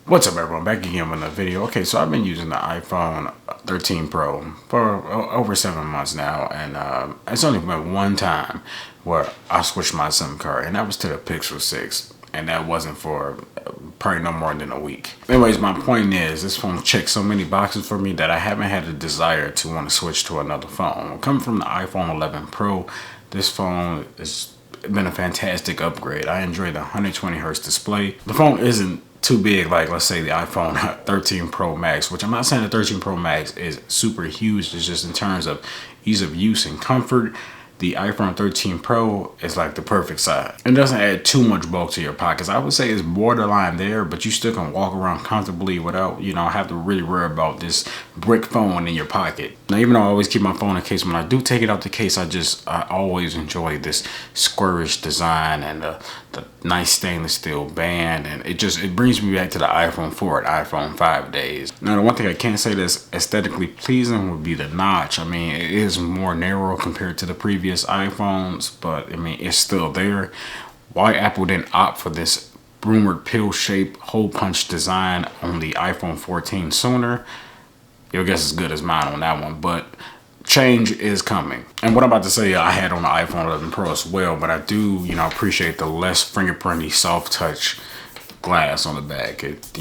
What's up, everyone? Back again with another video. Okay, so I've been using the iPhone 13 Pro for over 7 months now, and it's only been one time where I switched my SIM card, and that was to the Pixel 6, and that wasn't for probably no more than a week. Anyways, my point is, this phone checks so many boxes for me that I haven't had a desire to want to switch to another phone. Coming from the iPhone 11 Pro, this phone has been a fantastic upgrade. I enjoy the 120 hertz display. The phone isn't too big like, let's say, the iPhone 13 Pro Max, which I'm not saying the 13 Pro Max is super huge. It's just in terms of ease of use and comfort, the iPhone 13 Pro is like the perfect size. It doesn't add too much bulk to your pockets. I would say it's borderline there, but you still can walk around comfortably without, have to really worry about this brick phone in your pocket. Now, even though I always keep my phone in case, when I do take it out the case, I always enjoy this squarish design and the nice stainless steel band, and it brings me back to the iPhone 4 and iPhone 5 days. Now, the one thing I can't say that's aesthetically pleasing would be the notch. I mean, it is more narrow compared to the previous iPhones, but I mean, it's still there. Why Apple didn't opt for this rumored pill-shaped hole punch design on the iPhone 14 sooner, your guess is as good as mine on that one, but change is coming. And what I'm about to say, I had on the iPhone 11 Pro as well, but I do, appreciate the less fingerprinty, soft touch glass on the back. It,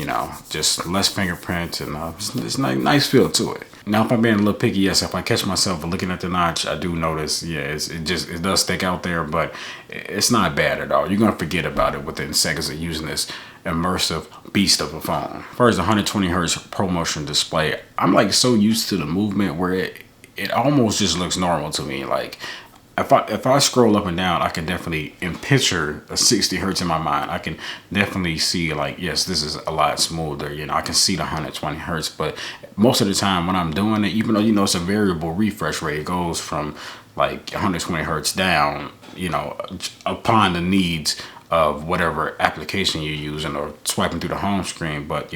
just less fingerprint, and it's nice feel to it. Now, if I'm being a little picky, yes, if I catch myself looking at the notch, I do notice, yeah, it does stick out there, but it's not bad at all. You're gonna forget about it within seconds of using this immersive beast of a phone. As far as the 120 hertz ProMotion display, I'm like so used to the movement where it almost just looks normal to me. Like if I scroll up and down, I can definitely picture a 60 hertz in my mind. I can definitely see, like, yes, this is a lot smoother. I can see the 120 hertz, but most of the time when I'm doing it, even though it's a variable refresh rate, it goes from like 120 hertz down, upon the needs of whatever application you're using or swiping through the home screen. But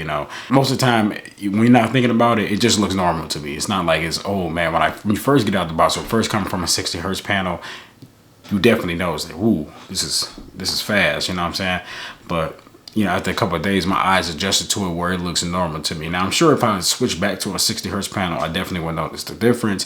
most of the time when you're not thinking about it, it just looks normal to me. It's not like it's, oh man, when you first get out the box, or first coming from a 60 hertz panel, you definitely notice that, ooh, this is fast, you know what I'm saying? But after a couple of days, my eyes adjusted to it where it looks normal to me. Now, I'm sure if I switch back to a 60 hertz panel, I definitely would notice the difference.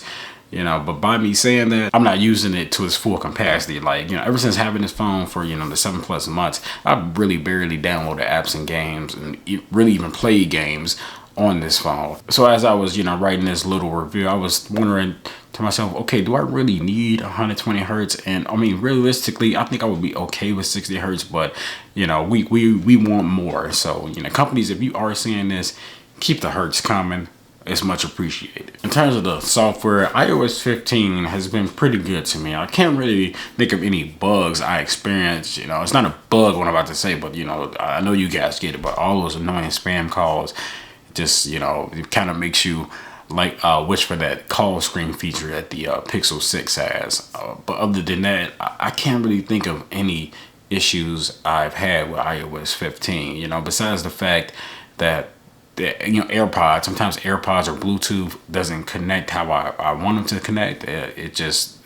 But by me saying that, I'm not using it to its full capacity. Like, ever since having this phone for, the 7+ months, I've really barely downloaded apps and games and really even played games on this phone. So as I was, writing this little review, I was wondering to myself, okay, do I really need 120 hertz? And I mean, realistically, I think I would be okay with 60 hertz, but we want more. So, companies, if you are seeing this, keep the hertz coming. It's much appreciated. In terms of the software, iOS 15 has been pretty good to me. I can't really think of any bugs I experienced. It's not a bug what I'm about to say, but I know you guys get it, but all those annoying spam calls, just, it kind of makes you like wish for that call screen feature that the Pixel 6 has. But other than that, I can't really think of any issues I've had with iOS 15, besides the fact that AirPods, sometimes AirPods or Bluetooth doesn't connect how I want them to connect. It just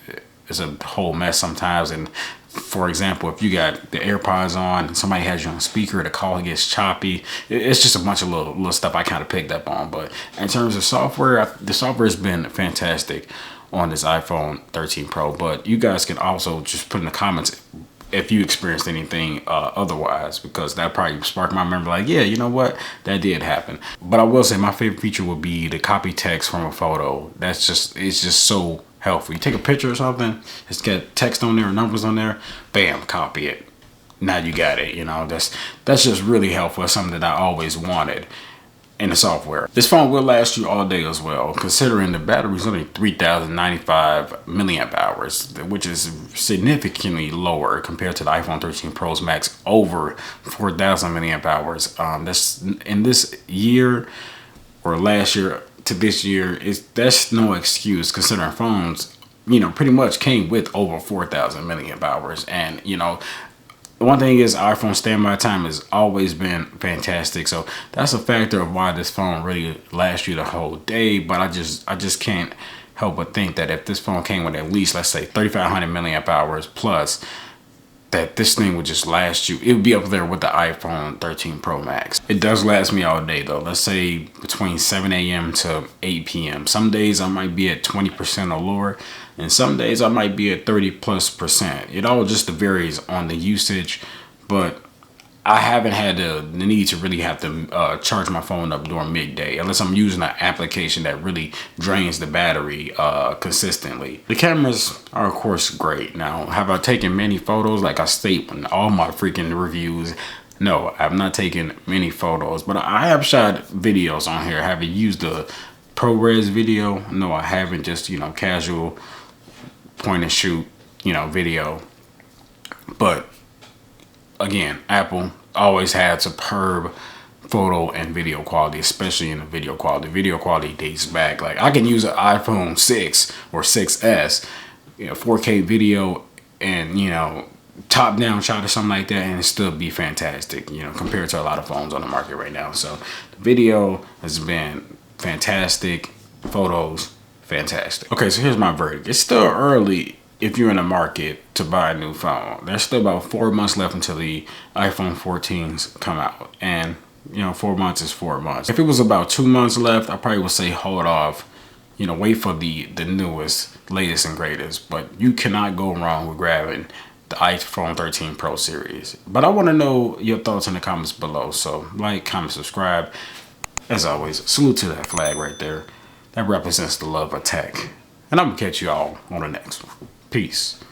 is a whole mess sometimes. And for example, if you got the AirPods on and somebody has you on speaker, the call gets choppy. It's just a bunch of little stuff I kind of picked up on. But in terms of software, the software has been fantastic on this iPhone 13 Pro. But you guys can also just put in the comments if you experienced anything otherwise, because that probably sparked my memory, like, yeah, you know what, that did happen. But I will say my favorite feature would be the copy text from a photo. It's just so helpful. You take a picture or something, it's got text on there, numbers on there, bam, copy it. Now you got it. That's just really helpful. It's something that I always wanted in the software. This phone will last you all day as well, considering the battery is only 3,095 milliamp hours, which is significantly lower compared to the iPhone 13 Pro's max over 4,000 milliamp hours. That's in this year, or last year to this year, that's no excuse, considering phones pretty much came with over 4,000 milliamp hours. And the one thing is, iPhone standby time has always been fantastic, so that's a factor of why this phone really lasts you the whole day. But I just can't help but think that if this phone came with at least, let's say, 3,500 milliamp hours plus, that this thing would just last you. It would be up there with the iPhone 13 Pro Max. It does last me all day though. Let's say between 7 a.m. to 8 p.m. Some days I might be at 20% or lower, and some days I might be at 30+%. It all just varies on the usage, but I haven't had the need to really have to charge my phone up during midday unless I'm using an application that really drains the battery consistently. The cameras are of course great. Now, have I taken many photos like I state in all my freaking reviews? No, I've not taken many photos, but I have shot videos on here. Have you used the ProRes video? No, I haven't. Just, you know, casual point and shoot, you know, video. But again, Apple always had superb photo and video quality, especially in the video quality. Video quality dates back. Like I can use an iPhone 6 or 6S, you know, 4K video and, you know, top down shot or something like that, and it still be fantastic, you know, compared to a lot of phones on the market right now. So the video has been fantastic, photos fantastic. Okay, so here's my verdict. It's still early if you're in the market to buy a new phone. There's still about 4 months left until the iPhone 14s come out, and you know, 4 months is 4 months. If it was about 2 months left, I probably would say hold off, you know, wait for the newest, latest and greatest. But you cannot go wrong with grabbing the iPhone 13 Pro series. But I want to know your thoughts in the comments below, so like, comment, subscribe. As always, salute to that flag right there. That represents the love of tech. And I'm gonna catch you all on the next one. Peace.